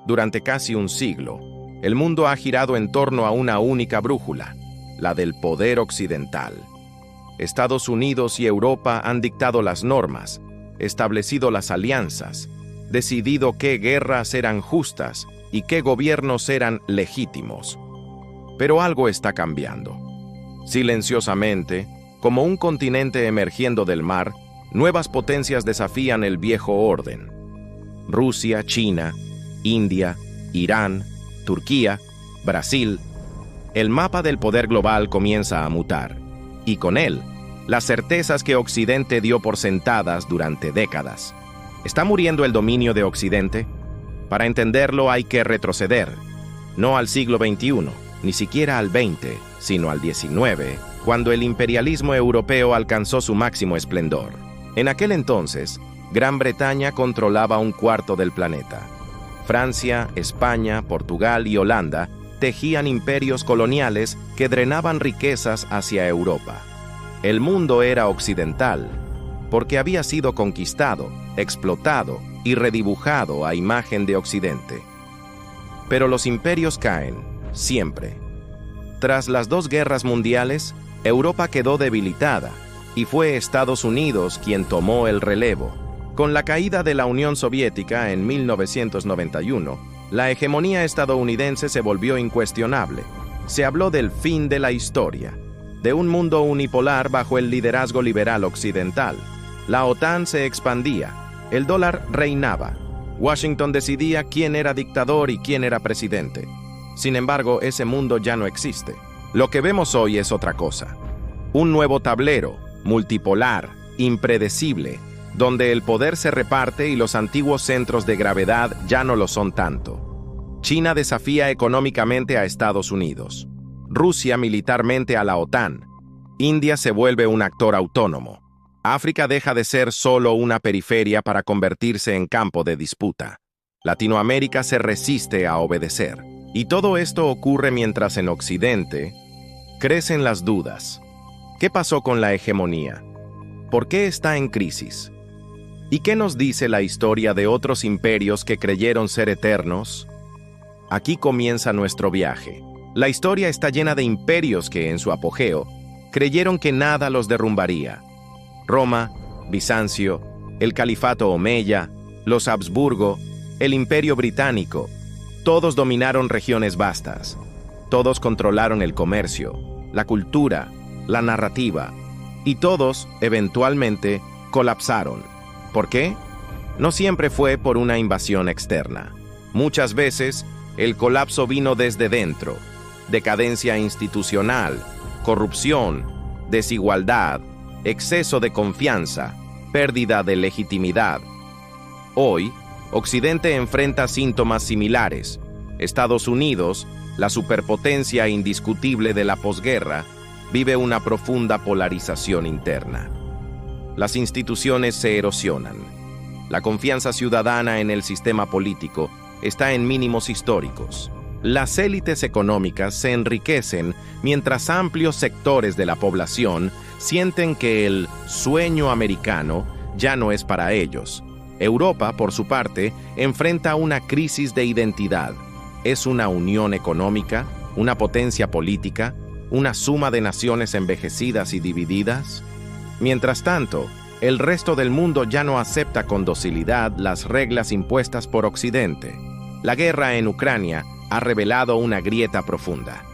Durante casi un siglo, el mundo ha girado en torno a una única brújula, la del poder occidental. Estados Unidos y Europa han dictado las normas, establecido las alianzas, decidido qué guerras eran justas y qué gobiernos eran legítimos. Pero algo está cambiando. Silenciosamente, como un continente emergiendo del mar, nuevas potencias desafían el viejo orden. Rusia, China, India, Irán, Turquía, Brasil. El mapa del poder global comienza a mutar, y con él, las certezas que Occidente dio por sentadas durante décadas. ¿Está muriendo el dominio de Occidente? Para entenderlo hay que retroceder, no al siglo XXI, ni siquiera al XX, sino al XIX, cuando el imperialismo europeo alcanzó su máximo esplendor. En aquel entonces, Gran Bretaña controlaba un cuarto del planeta. Francia, España, Portugal y Holanda tejían imperios coloniales que drenaban riquezas hacia Europa. El mundo era occidental, porque había sido conquistado, explotado y redibujado a imagen de Occidente. Pero los imperios caen, siempre. Tras las dos guerras mundiales, Europa quedó debilitada, y fue Estados Unidos quien tomó el relevo. Con la caída de la Unión Soviética en 1991, la hegemonía estadounidense se volvió incuestionable. Se habló del fin de la historia, de un mundo unipolar bajo el liderazgo liberal occidental. La OTAN se expandía, el dólar reinaba. Washington decidía quién era dictador y quién era presidente. Sin embargo, ese mundo ya no existe. Lo que vemos hoy es otra cosa. Un nuevo tablero, multipolar, impredecible, donde el poder se reparte y los antiguos centros de gravedad ya no lo son tanto. China desafía económicamente a Estados Unidos. Rusia militarmente a la OTAN. India se vuelve un actor autónomo. África deja de ser solo una periferia para convertirse en campo de disputa. Latinoamérica se resiste a obedecer. Y todo esto ocurre mientras en Occidente crecen las dudas. ¿Qué pasó con la hegemonía? ¿Por qué está en crisis? ¿Y qué nos dice la historia de otros imperios que creyeron ser eternos? Aquí comienza nuestro viaje. La historia está llena de imperios que, en su apogeo, creyeron que nada los derrumbaría. Roma, Bizancio, el Califato Omeya, los Habsburgo, el Imperio Británico. Todos dominaron regiones vastas. Todos controlaron el comercio, la cultura, la narrativa. Y todos, eventualmente, colapsaron. ¿Por qué? No siempre fue por una invasión externa. Muchas veces, el colapso vino desde dentro. Decadencia institucional, corrupción, desigualdad, exceso de confianza, pérdida de legitimidad. Hoy, Occidente enfrenta síntomas similares. Estados Unidos, la superpotencia indiscutible de la posguerra, vive una profunda polarización interna. Las instituciones se erosionan. La confianza ciudadana en el sistema político está en mínimos históricos. Las élites económicas se enriquecen mientras amplios sectores de la población sienten que el sueño americano ya no es para ellos. Europa, por su parte, enfrenta una crisis de identidad. ¿Es una unión económica, una potencia política, una suma de naciones envejecidas y divididas? Mientras tanto, el resto del mundo ya no acepta con docilidad las reglas impuestas por Occidente. La guerra en Ucrania ha revelado una grieta profunda.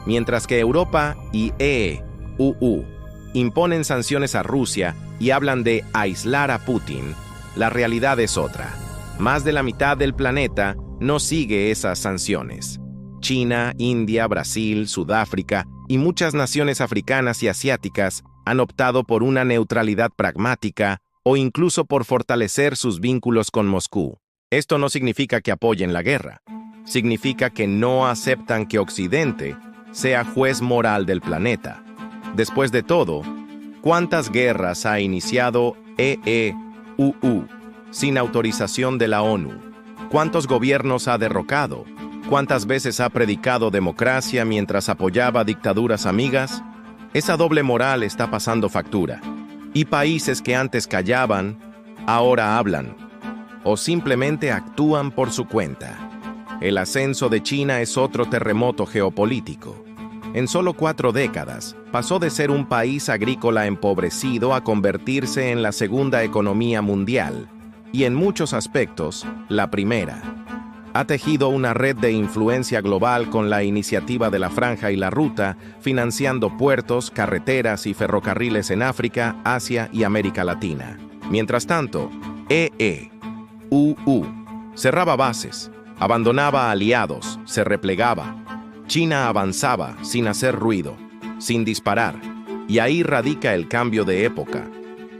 Mientras que Europa y EU imponen sanciones a Rusia y hablan de aislar a Putin, la realidad es otra. Más de la mitad del planeta no sigue esas sanciones. China, India, Brasil, Sudáfrica y muchas naciones africanas y asiáticas han optado por una neutralidad pragmática o incluso por fortalecer sus vínculos con Moscú. Esto no significa que apoyen la guerra. Significa que no aceptan que Occidente sea juez moral del planeta. Después de todo, ¿cuántas guerras ha iniciado EU sin autorización de la ONU? ¿Cuántos gobiernos ha derrocado? ¿Cuántas veces ha predicado democracia mientras apoyaba dictaduras amigas? Esa doble moral está pasando factura. Y países que antes callaban, ahora hablan. O simplemente actúan por su cuenta. El ascenso de China es otro terremoto geopolítico. En solo 4 décadas, pasó de ser un país agrícola empobrecido a convertirse en la segunda economía mundial, y en muchos aspectos, la primera. Ha tejido una red de influencia global con la iniciativa de la Franja y la Ruta, financiando puertos, carreteras y ferrocarriles en África, Asia y América Latina. Mientras tanto, cerraba bases, abandonaba aliados, se replegaba. China avanzaba sin hacer ruido, sin disparar, y ahí radica el cambio de época.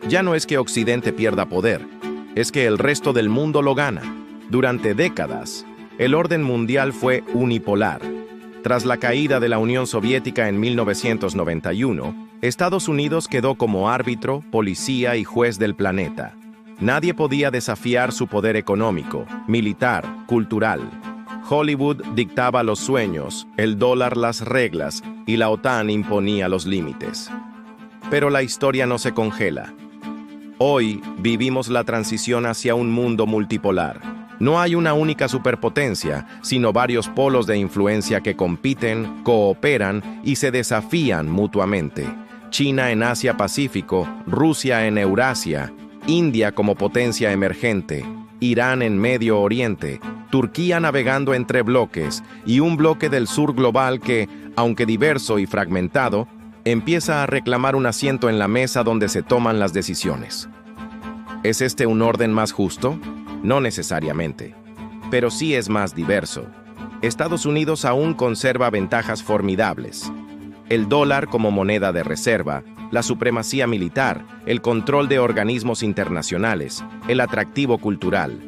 Ya no es que Occidente pierda poder, es que el resto del mundo lo gana. Durante décadas, el orden mundial fue unipolar. Tras la caída de la Unión Soviética en 1991, Estados Unidos quedó como árbitro, policía y juez del planeta. Nadie podía desafiar su poder económico, militar, cultural. Hollywood dictaba los sueños, el dólar las reglas y la OTAN imponía los límites. Pero la historia no se congela. Hoy vivimos la transición hacia un mundo multipolar. No hay una única superpotencia, sino varios polos de influencia que compiten, cooperan y se desafían mutuamente. China en Asia-Pacífico, Rusia en Eurasia, India como potencia emergente, Irán en Medio Oriente, Turquía navegando entre bloques y un bloque del sur global que, aunque diverso y fragmentado, empieza a reclamar un asiento en la mesa donde se toman las decisiones. ¿Es este un orden más justo? No necesariamente, pero sí es más diverso. Estados Unidos aún conserva ventajas formidables. El dólar como moneda de reserva, la supremacía militar, el control de organismos internacionales, el atractivo cultural.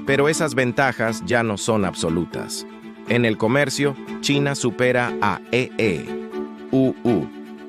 Pero esas ventajas ya no son absolutas. En el comercio, China supera a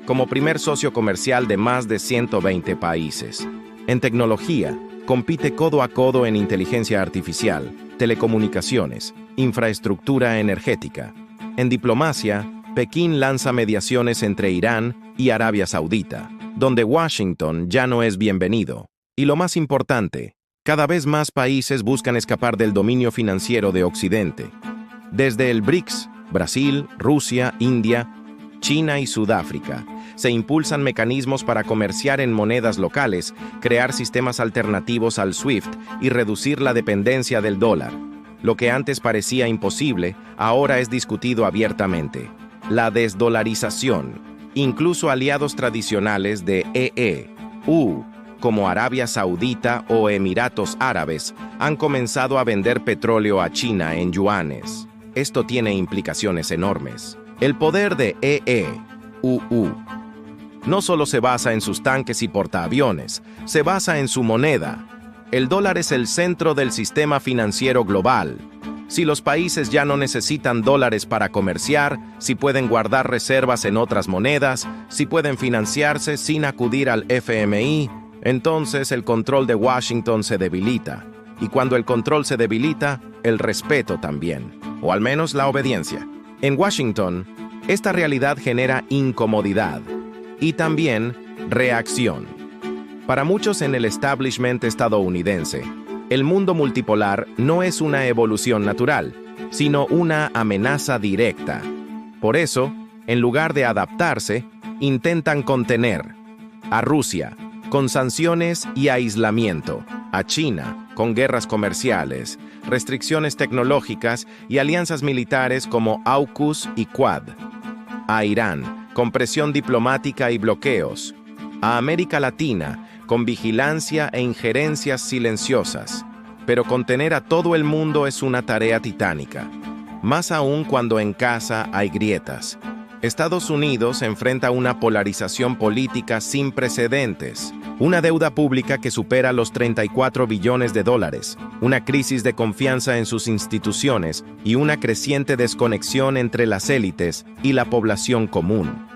como primer socio comercial de más de 120 países. En tecnología, compite codo a codo en inteligencia artificial, telecomunicaciones, infraestructura energética. En diplomacia, Pekín lanza mediaciones entre Irán y Arabia Saudita, donde Washington ya no es bienvenido. Y lo más importante, cada vez más países buscan escapar del dominio financiero de Occidente. Desde el BRICS, Brasil, Rusia, India, China y Sudáfrica, se impulsan mecanismos para comerciar en monedas locales, crear sistemas alternativos al SWIFT y reducir la dependencia del dólar. Lo que antes parecía imposible, ahora es discutido abiertamente. La desdolarización. Incluso aliados tradicionales de como Arabia Saudita o Emiratos Árabes, han comenzado a vender petróleo a China en yuanes. Esto tiene implicaciones enormes. El poder de no solo se basa en sus tanques y portaaviones, se basa en su moneda. El dólar es el centro del sistema financiero global. Si los países ya no necesitan dólares para comerciar, si pueden guardar reservas en otras monedas, si pueden financiarse sin acudir al FMI, entonces el control de Washington se debilita. Y cuando el control se debilita, el respeto también, o al menos la obediencia. En Washington, esta realidad genera incomodidad y también reacción. Para muchos en el establishment estadounidense, el mundo multipolar no es una evolución natural, sino una amenaza directa. Por eso, en lugar de adaptarse, intentan contener a Rusia con sanciones y aislamiento, a China con guerras comerciales, restricciones tecnológicas y alianzas militares como AUKUS y Quad, a Irán con presión diplomática y bloqueos, a América Latina con vigilancia e injerencias silenciosas. Pero contener a todo el mundo es una tarea titánica, más aún cuando en casa hay grietas. Estados Unidos enfrenta una polarización política sin precedentes, una deuda pública que supera los 34 billones de dólares, una crisis de confianza en sus instituciones y una creciente desconexión entre las élites y la población común.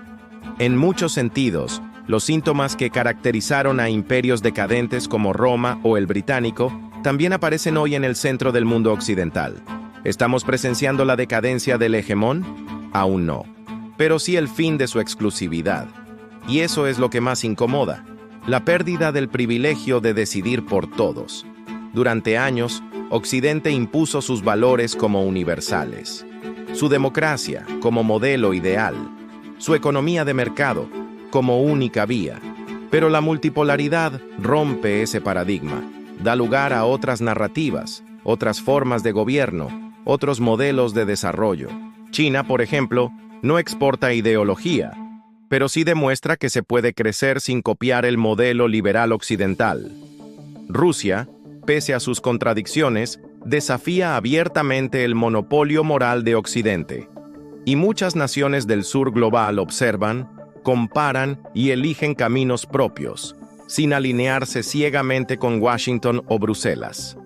En muchos sentidos, los síntomas que caracterizaron a imperios decadentes como Roma o el británico también aparecen hoy en el centro del mundo occidental. ¿Estamos presenciando la decadencia del hegemón? Aún no, pero sí el fin de su exclusividad. Y eso es lo que más incomoda, la pérdida del privilegio de decidir por todos. Durante años, Occidente impuso sus valores como universales, su democracia como modelo ideal, su economía de mercado como única vía. Pero la multipolaridad rompe ese paradigma, da lugar a otras narrativas, otras formas de gobierno, otros modelos de desarrollo. China, por ejemplo, no exporta ideología, pero sí demuestra que se puede crecer sin copiar el modelo liberal occidental. Rusia, pese a sus contradicciones, desafía abiertamente el monopolio moral de Occidente. Y muchas naciones del sur global observan, comparan y eligen caminos propios, sin alinearse ciegamente con Washington o Bruselas.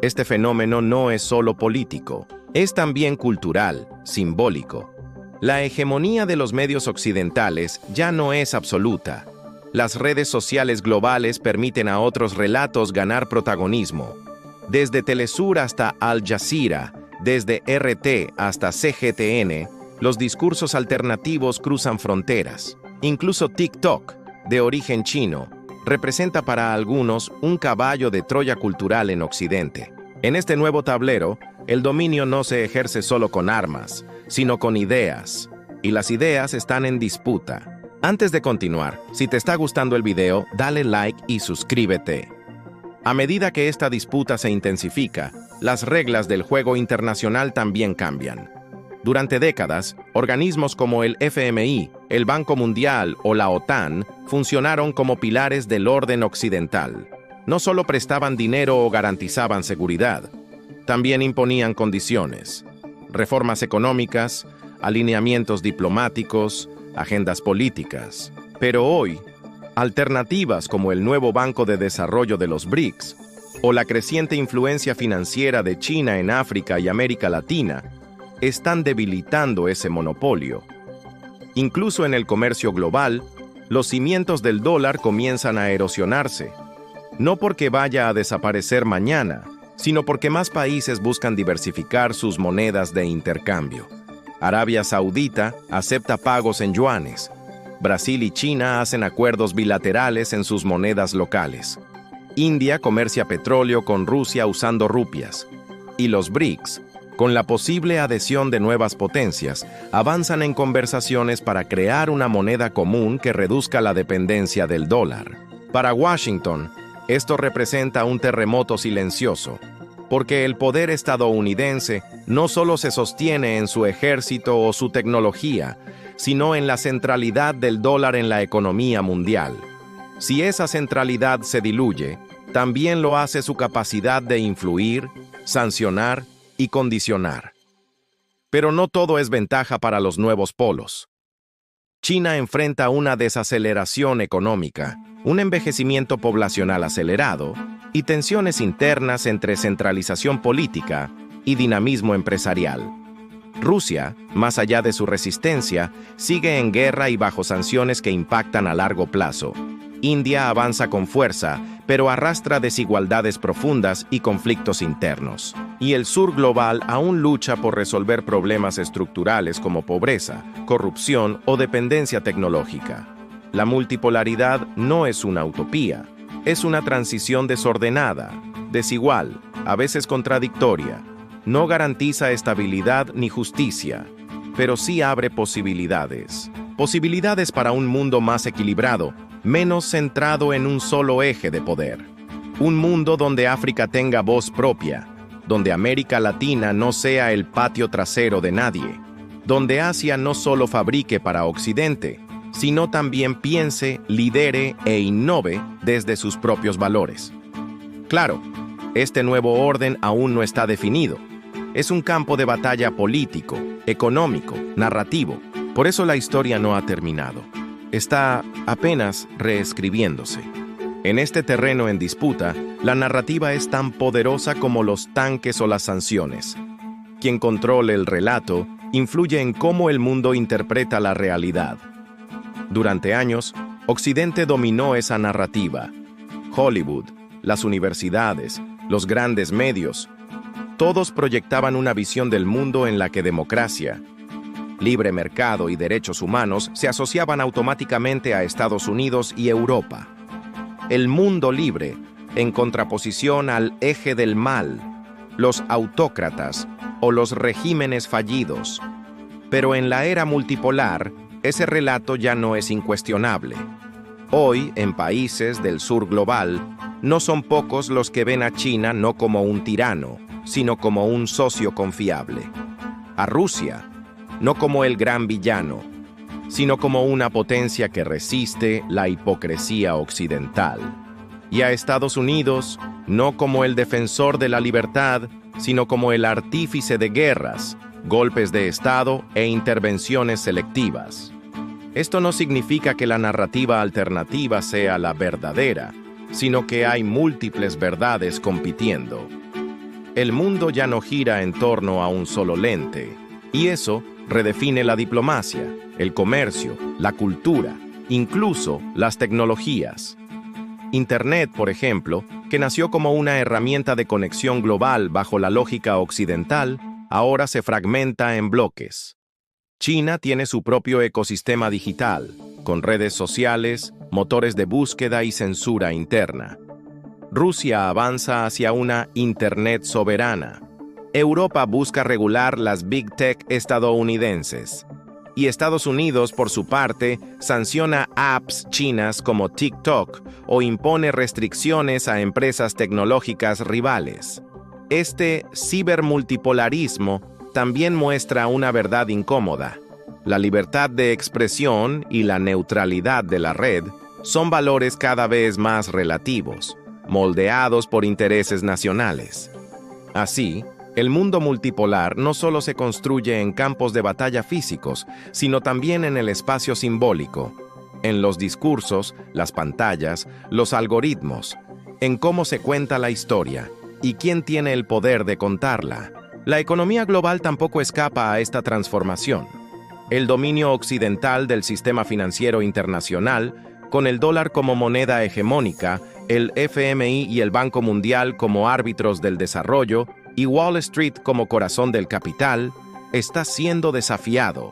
Este fenómeno no es solo político, es también cultural, simbólico. La hegemonía de los medios occidentales ya no es absoluta. Las redes sociales globales permiten a otros relatos ganar protagonismo. Desde Telesur hasta Al Jazeera, desde RT hasta CGTN, los discursos alternativos cruzan fronteras. Incluso TikTok, de origen chino, representa para algunos un caballo de Troya cultural en Occidente. En este nuevo tablero, el dominio no se ejerce solo con armas, sino con ideas. Y las ideas están en disputa. Antes de continuar, si te está gustando el video, dale like y suscríbete. A medida que esta disputa se intensifica, las reglas del juego internacional también cambian. Durante décadas, organismos como el FMI, el Banco Mundial o la OTAN funcionaron como pilares del orden occidental. No solo prestaban dinero o garantizaban seguridad, también imponían condiciones, reformas económicas, alineamientos diplomáticos, agendas políticas. Pero hoy, alternativas como el nuevo Banco de Desarrollo de los BRICS o la creciente influencia financiera de China en África y América Latina están debilitando ese monopolio. Incluso en el comercio global, los cimientos del dólar comienzan a erosionarse, no porque vaya a desaparecer mañana, sino porque más países buscan diversificar sus monedas de intercambio. Arabia Saudita acepta pagos en yuanes. Brasil y China hacen acuerdos bilaterales en sus monedas locales. India comercia petróleo con Rusia usando rupias. Y los BRICS, con la posible adhesión de nuevas potencias, avanzan en conversaciones para crear una moneda común que reduzca la dependencia del dólar. Para Washington, esto representa un terremoto silencioso, porque el poder estadounidense no solo se sostiene en su ejército o su tecnología, sino en la centralidad del dólar en la economía mundial. Si esa centralidad se diluye, también lo hace su capacidad de influir, sancionar y condicionar. Pero no todo es ventaja para los nuevos polos. China enfrenta una desaceleración económica, un envejecimiento poblacional acelerado y tensiones internas entre centralización política y dinamismo empresarial. Rusia, más allá de su resistencia, sigue en guerra y bajo sanciones que impactan a largo plazo. India avanza con fuerza, pero arrastra desigualdades profundas y conflictos internos. Y el sur global aún lucha por resolver problemas estructurales como pobreza, corrupción o dependencia tecnológica. La multipolaridad no es una utopía, es una transición desordenada, desigual, a veces contradictoria. No garantiza estabilidad ni justicia, pero sí abre posibilidades. Posibilidades para un mundo más equilibrado, menos centrado en un solo eje de poder. Un mundo donde África tenga voz propia, donde América Latina no sea el patio trasero de nadie, donde Asia no solo fabrique para Occidente, sino también piense, lidere e innove desde sus propios valores. Claro, este nuevo orden aún no está definido. Es un campo de batalla político, económico, narrativo. Por eso la historia no ha terminado. Está apenas reescribiéndose. En este terreno en disputa, la narrativa es tan poderosa como los tanques o las sanciones. Quien controle el relato influye en cómo el mundo interpreta la realidad. Durante años, Occidente dominó esa narrativa. Hollywood, las universidades, los grandes medios, todos proyectaban una visión del mundo en la que democracia, libre mercado y derechos humanos se asociaban automáticamente a Estados Unidos y Europa. El mundo libre, en contraposición al eje del mal, los autócratas o los regímenes fallidos. Pero en la era multipolar, ese relato ya no es incuestionable. Hoy, en países del sur global, no son pocos los que ven a China no como un tirano, sino como un socio confiable. A Rusia, no como el gran villano, sino como una potencia que resiste la hipocresía occidental. Y a Estados Unidos, no como el defensor de la libertad, sino como el artífice de guerras, golpes de Estado e intervenciones selectivas. Esto no significa que la narrativa alternativa sea la verdadera, sino que hay múltiples verdades compitiendo. El mundo ya no gira en torno a un solo lente, y eso redefine la diplomacia, el comercio, la cultura, incluso las tecnologías. Internet, por ejemplo, que nació como una herramienta de conexión global bajo la lógica occidental, ahora se fragmenta en bloques. China tiene su propio ecosistema digital, con redes sociales, motores de búsqueda y censura interna. Rusia avanza hacia una Internet soberana. Europa busca regular las Big Tech estadounidenses. Y Estados Unidos, por su parte, sanciona apps chinas como TikTok o impone restricciones a empresas tecnológicas rivales. Este cibermultipolarismo también muestra una verdad incómoda. La libertad de expresión y la neutralidad de la red son valores cada vez más relativos, moldeados por intereses nacionales. Así, el mundo multipolar no solo se construye en campos de batalla físicos, sino también en el espacio simbólico, en los discursos, las pantallas, los algoritmos, en cómo se cuenta la historia y quién tiene el poder de contarla. La economía global tampoco escapa a esta transformación. El dominio occidental del sistema financiero internacional, con el dólar como moneda hegemónica, el FMI y el Banco Mundial como árbitros del desarrollo, y Wall Street como corazón del capital, está siendo desafiado.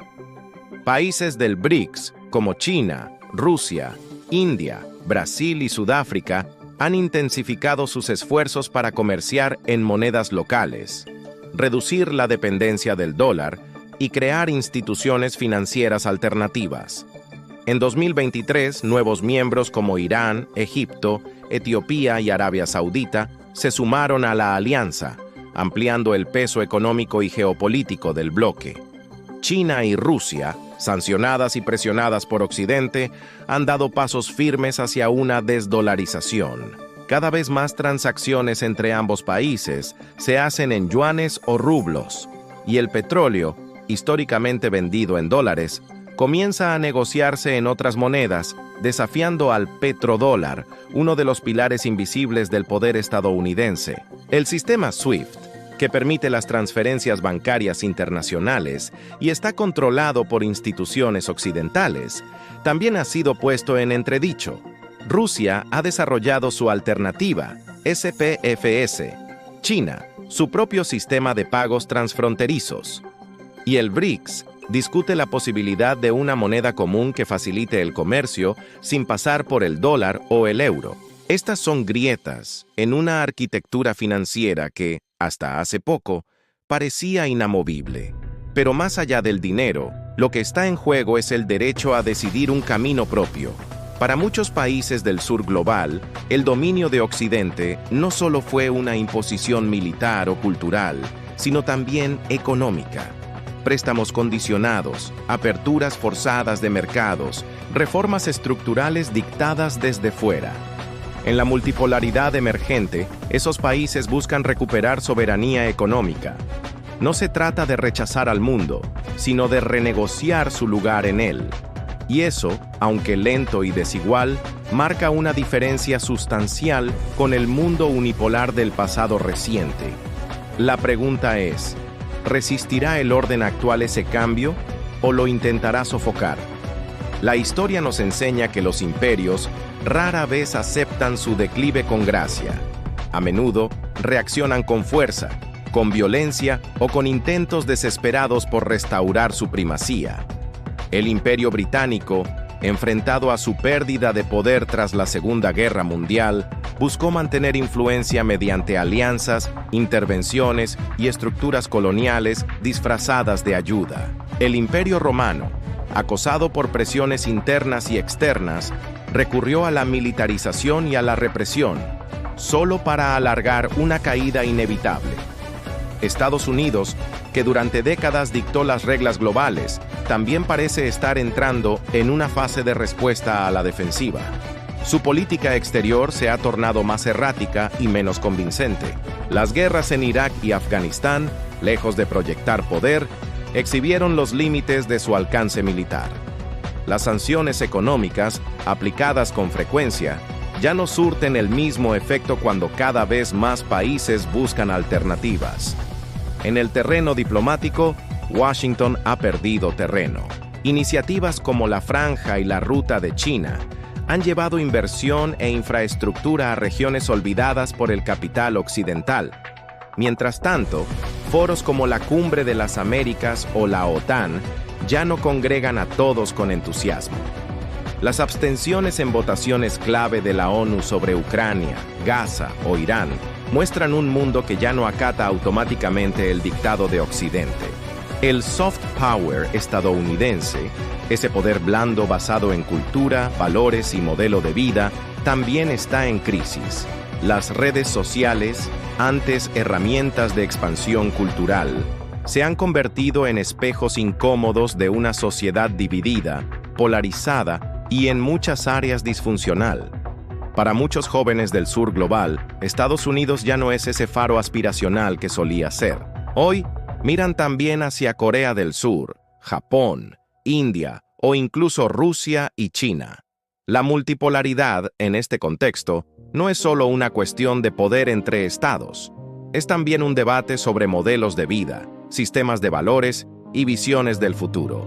Países del BRICS, como China, Rusia, India, Brasil y Sudáfrica, han intensificado sus esfuerzos para comerciar en monedas locales, reducir la dependencia del dólar y crear instituciones financieras alternativas. En 2023, nuevos miembros como Irán, Egipto, Etiopía y Arabia Saudita se sumaron a la alianza, ampliando el peso económico y geopolítico del bloque. China y Rusia, sancionadas y presionadas por Occidente, han dado pasos firmes hacia una desdolarización. Cada vez más transacciones entre ambos países se hacen en yuanes o rublos, y el petróleo, históricamente vendido en dólares, comienza a negociarse en otras monedas, desafiando al petrodólar, uno de los pilares invisibles del poder estadounidense. El sistema SWIFT, que permite las transferencias bancarias internacionales y está controlado por instituciones occidentales, también ha sido puesto en entredicho. Rusia ha desarrollado su alternativa, SPFS. China, su propio sistema de pagos transfronterizos. Y el BRICS discute la posibilidad de una moneda común que facilite el comercio sin pasar por el dólar o el euro. Estas son grietas en una arquitectura financiera que, hasta hace poco, parecía inamovible. Pero más allá del dinero, lo que está en juego es el derecho a decidir un camino propio. Para muchos países del sur global, el dominio de Occidente no solo fue una imposición militar o cultural, sino también económica. Préstamos condicionados, aperturas forzadas de mercados, reformas estructurales dictadas desde fuera. En la multipolaridad emergente, esos países buscan recuperar soberanía económica. No se trata de rechazar al mundo, sino de renegociar su lugar en él. Y eso, aunque lento y desigual, marca una diferencia sustancial con el mundo unipolar del pasado reciente. La pregunta es, ¿resistirá el orden actual ese cambio o lo intentará sofocar? La historia nos enseña que los imperios rara vez aceptan su declive con gracia. A menudo reaccionan con fuerza, con violencia o con intentos desesperados por restaurar su primacía. El Imperio Británico, enfrentado a su pérdida de poder tras la Segunda Guerra Mundial, buscó mantener influencia mediante alianzas, intervenciones y estructuras coloniales disfrazadas de ayuda. El Imperio Romano, acosado por presiones internas y externas, recurrió a la militarización y a la represión, solo para alargar una caída inevitable. Estados Unidos, que durante décadas dictó las reglas globales, también parece estar entrando en una fase de respuesta a la defensiva. Su política exterior se ha tornado más errática y menos convincente. Las guerras en Irak y Afganistán, lejos de proyectar poder, exhibieron los límites de su alcance militar. Las sanciones económicas, aplicadas con frecuencia, ya no surten el mismo efecto cuando cada vez más países buscan alternativas. En el terreno diplomático, Washington ha perdido terreno. Iniciativas como la Franja y la Ruta de China han llevado inversión e infraestructura a regiones olvidadas por el capital occidental. Mientras tanto, foros como la Cumbre de las Américas o la OTAN ya no congregan a todos con entusiasmo. Las abstenciones en votaciones clave de la ONU sobre Ucrania, Gaza o Irán muestran un mundo que ya no acata automáticamente el dictado de Occidente. El soft power estadounidense, ese poder blando basado en cultura, valores y modelo de vida, también está en crisis. Las redes sociales, antes herramientas de expansión cultural, se han convertido en espejos incómodos de una sociedad dividida, polarizada y en muchas áreas disfuncional. Para muchos jóvenes del sur global, Estados Unidos ya no es ese faro aspiracional que solía ser. Hoy, miran también hacia Corea del Sur, Japón, India o incluso Rusia y China. La multipolaridad, en este contexto, no es solo una cuestión de poder entre estados. Es también un debate sobre modelos de vida, sistemas de valores y visiones del futuro.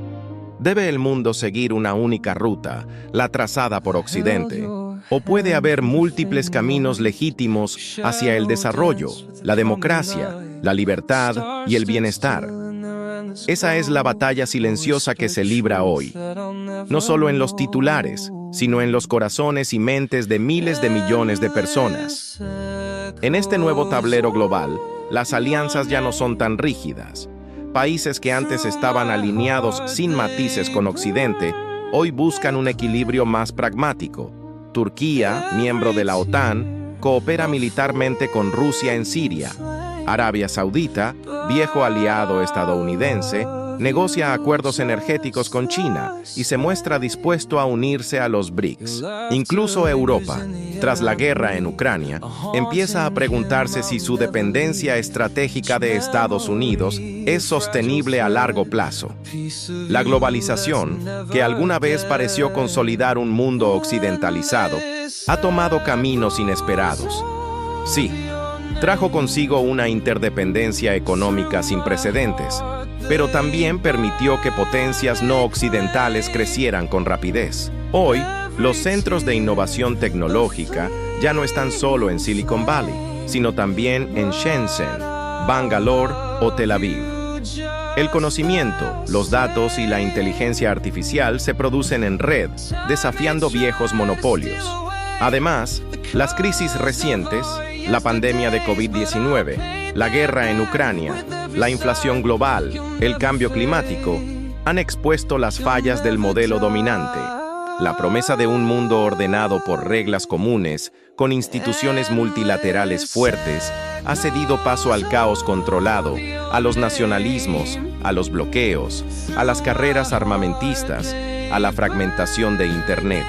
¿Debe el mundo seguir una única ruta, la trazada por Occidente? ¿O puede haber múltiples caminos legítimos hacia el desarrollo, la democracia, la libertad y el bienestar? Esa es la batalla silenciosa que se libra hoy, no solo en los titulares, sino en los corazones y mentes de miles de millones de personas. En este nuevo tablero global, las alianzas ya no son tan rígidas. Países que antes estaban alineados sin matices con Occidente, hoy buscan un equilibrio más pragmático. Turquía, miembro de la OTAN, coopera militarmente con Rusia en Siria. Arabia Saudita, viejo aliado estadounidense, negocia acuerdos energéticos con China y se muestra dispuesto a unirse a los BRICS. Incluso Europa, tras la guerra en Ucrania, empieza a preguntarse si su dependencia estratégica de Estados Unidos es sostenible a largo plazo. La globalización, que alguna vez pareció consolidar un mundo occidentalizado, ha tomado caminos inesperados. Sí, trajo consigo una interdependencia económica sin precedentes, pero también permitió que potencias no occidentales crecieran con rapidez. Hoy, los centros de innovación tecnológica ya no están solo en Silicon Valley, sino también en Shenzhen, Bangalore o Tel Aviv. El conocimiento, los datos y la inteligencia artificial se producen en red, desafiando viejos monopolios. Además, las crisis recientes, la pandemia de COVID-19, la guerra en Ucrania, la inflación global, el cambio climático, han expuesto las fallas del modelo dominante. La promesa de un mundo ordenado por reglas comunes, con instituciones multilaterales fuertes, ha cedido paso al caos controlado, a los nacionalismos, a los bloqueos, a las carreras armamentistas, a la fragmentación de Internet.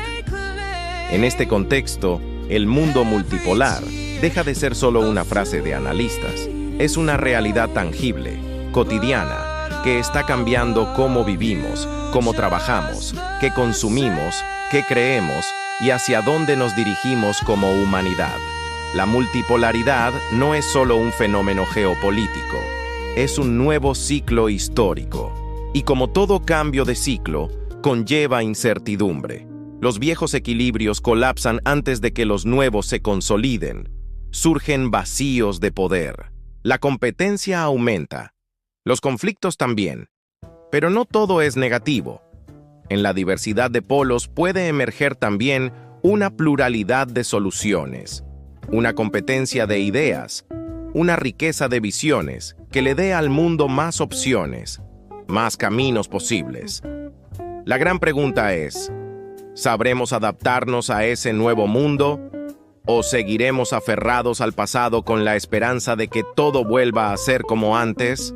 En este contexto, el mundo multipolar deja de ser solo una frase de analistas. Es una realidad tangible, cotidiana, que está cambiando cómo vivimos, cómo trabajamos, qué consumimos, qué creemos y hacia dónde nos dirigimos como humanidad. La multipolaridad no es solo un fenómeno geopolítico, es un nuevo ciclo histórico. Y como todo cambio de ciclo, conlleva incertidumbre. Los viejos equilibrios colapsan antes de que los nuevos se consoliden. Surgen vacíos de poder. La competencia aumenta. Los conflictos también. Pero no todo es negativo. En la diversidad de polos puede emerger también una pluralidad de soluciones. una competencia de ideas, una riqueza de visiones que le dé al mundo más opciones, más caminos posibles. La gran pregunta es, ¿sabremos adaptarnos a ese nuevo mundo o seguiremos aferrados al pasado con la esperanza de que todo vuelva a ser como antes?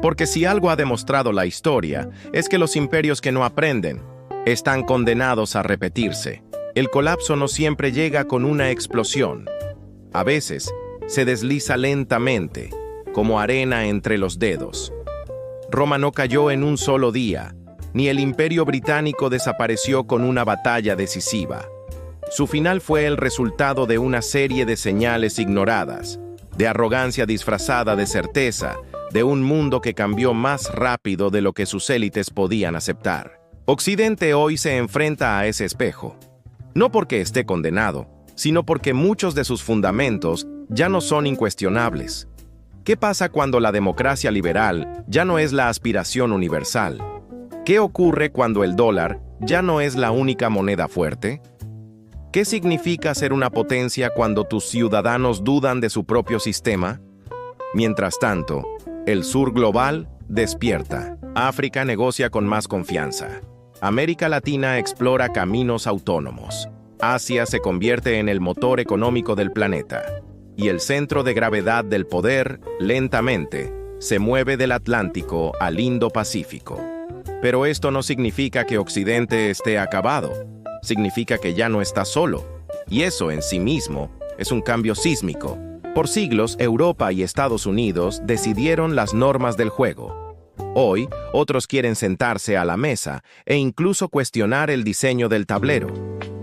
Porque si algo ha demostrado la historia, es que los imperios que no aprenden están condenados a repetirse. El colapso no siempre llega con una explosión. A veces, se desliza lentamente, como arena entre los dedos. Roma no cayó en un solo día, ni el Imperio Británico desapareció con una batalla decisiva. Su final fue el resultado de una serie de señales ignoradas, de arrogancia disfrazada de certeza, de un mundo que cambió más rápido de lo que sus élites podían aceptar. Occidente hoy se enfrenta a ese espejo, no porque esté condenado, sino porque muchos de sus fundamentos ya no son incuestionables. ¿Qué pasa cuando la democracia liberal ya no es la aspiración universal? ¿Qué ocurre cuando el dólar ya no es la única moneda fuerte? ¿Qué significa ser una potencia cuando tus ciudadanos dudan de su propio sistema? Mientras tanto, el sur global despierta. África negocia con más confianza. América Latina explora caminos autónomos. Asia se convierte en el motor económico del planeta. Y el centro de gravedad del poder, lentamente, se mueve del Atlántico al Indo-Pacífico. Pero esto no significa que Occidente esté acabado. Significa que ya no está solo. Y eso en sí mismo es un cambio sísmico. Por siglos, Europa y Estados Unidos decidieron las normas del juego. Hoy, otros quieren sentarse a la mesa e incluso cuestionar el diseño del tablero.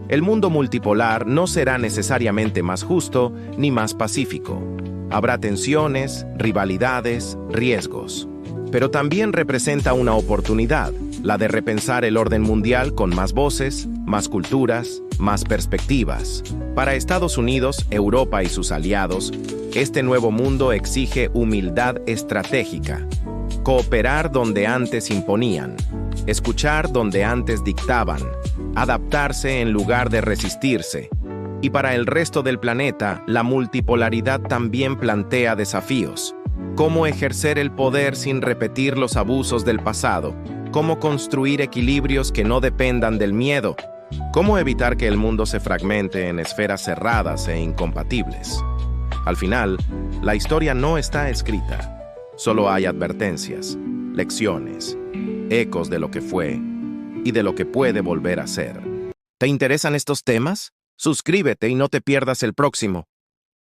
El mundo multipolar no será necesariamente más justo ni más pacífico. Habrá tensiones, rivalidades, riesgos. Pero también representa una oportunidad, la de repensar el orden mundial con más voces, más culturas, más perspectivas. Para Estados Unidos, Europa y sus aliados, este nuevo mundo exige humildad estratégica. Cooperar donde antes imponían, escuchar donde antes dictaban, adaptarse en lugar de resistirse. Y para el resto del planeta, la multipolaridad también plantea desafíos. Cómo ejercer el poder sin repetir los abusos del pasado, cómo construir equilibrios que no dependan del miedo, cómo evitar que el mundo se fragmente en esferas cerradas e incompatibles. Al final, la historia no está escrita. Solo hay advertencias, lecciones, ecos de lo que fue y de lo que puede volver a ser. ¿Te interesan estos temas? Suscríbete y no te pierdas el próximo.